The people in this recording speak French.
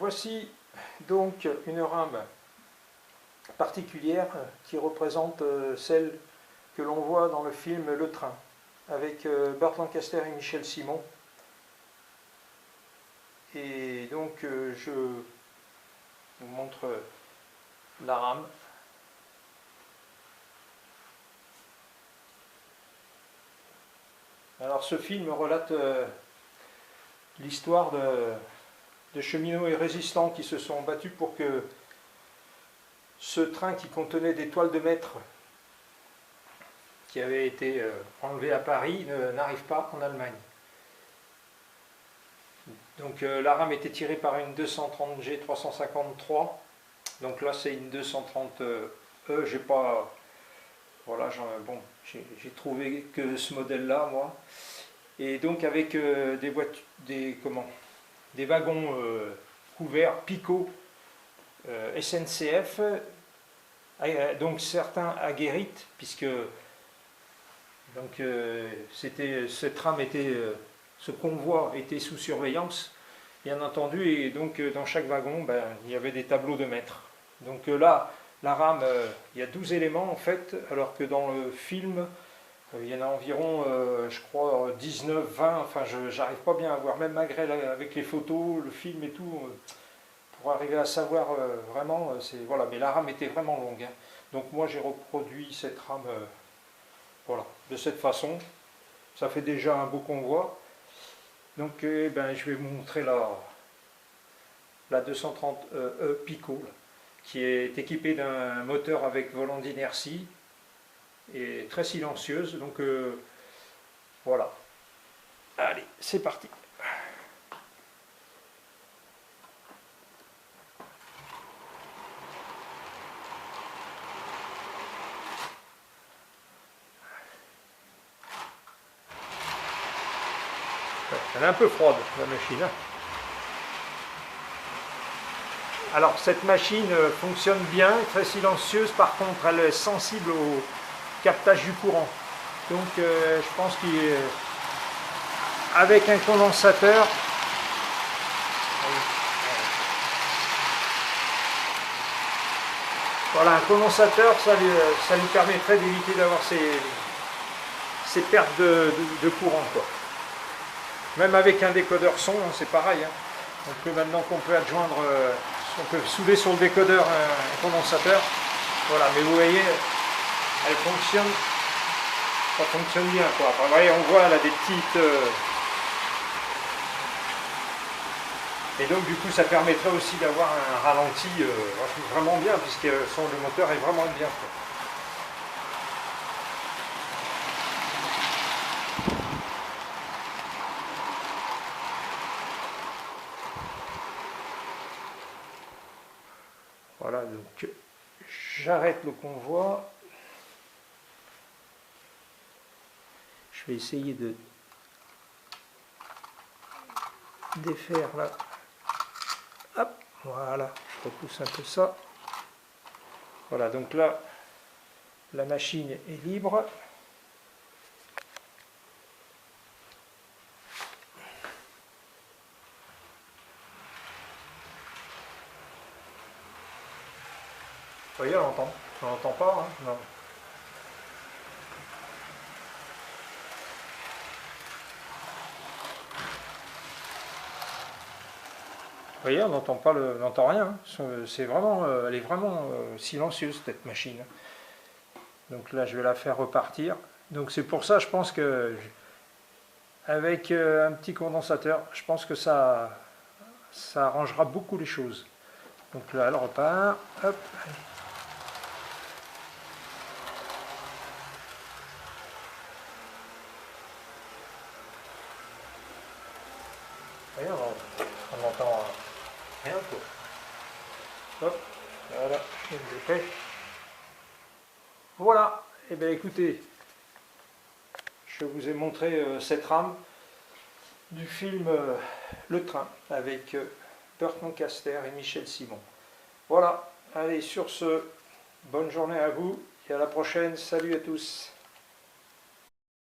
voici donc une rame particulière qui représente celle que l'on voit dans le film Le Train, avec Burt Lancaster et Michel Simon. Et donc je vous montre la rame. Alors ce film relate l'histoire de cheminots et résistants qui se sont battus pour que ce train qui contenait des toiles de maître qui avait été enlevé à Paris n'arrive pas en Allemagne. Donc la rame était tirée par une 230G 353. Donc là c'est une 230E. J'ai pas, voilà, bon, j'ai trouvé que ce modèle-là moi. Et donc avec des voitures, des wagons couverts Pico SNCF, donc certains à Guérite, puisque donc ce convoi était sous surveillance, bien entendu, et donc dans chaque wagon, il y avait des tableaux de maître. Donc là, la rame, il y a 12 éléments en fait, alors que dans le film, il y en a environ, je crois, 19, 20, enfin j'arrive pas bien à voir, même malgré avec les photos, le film et tout, pour arriver à savoir vraiment, voilà, mais la rame était vraiment longue. Hein. Donc moi j'ai reproduit cette rame, voilà, de cette façon. Ça fait déjà un beau convoi. Donc je vais vous montrer la 230E Pico, là, qui est équipée d'un moteur avec volant d'inertie et très silencieuse. Donc voilà. Allez, c'est parti. Elle est un peu froide, la machine. Hein. Alors cette machine fonctionne bien, très silencieuse, par contre elle est sensible au captage du courant. Donc je pense qu'avec un condensateur, voilà, un condensateur, ça lui permettrait d'éviter d'avoir ces pertes de courant, quoi. Même avec un décodeur son, hein, c'est pareil. Hein. Maintenant qu'on peut adjoindre, on peut souder sur le décodeur un condensateur. Voilà, mais vous voyez, elle fonctionne, ça fonctionne bien, quoi. Enfin, vous voyez, on voit, elle a des petites... Et donc du coup, ça permettrait aussi d'avoir un ralenti vraiment bien, puisque le moteur est vraiment bien, quoi. Voilà, donc j'arrête le convoi. Je vais essayer de défaire là. Hop, voilà, je repousse un peu ça. Voilà, donc là, la machine est libre. Vous voyez, on n'entend pas, hein, non. Vous voyez, on n'entend pas, on n'entend rien. Hein. C'est vraiment, elle est vraiment silencieuse cette machine. Donc là, je vais la faire repartir. Donc c'est pour ça, je pense que avec un petit condensateur, je pense que ça arrangera beaucoup les choses. Donc là, elle repart. Hop. Voyez, on n'entend rien, quoi. Hop, voilà, je me dépêche. Voilà, et bien écoutez, je vous ai montré cette rame du film Le Train avec Burt Lancaster et Michel Simon. Voilà, allez, sur ce, bonne journée à vous et à la prochaine, salut à tous.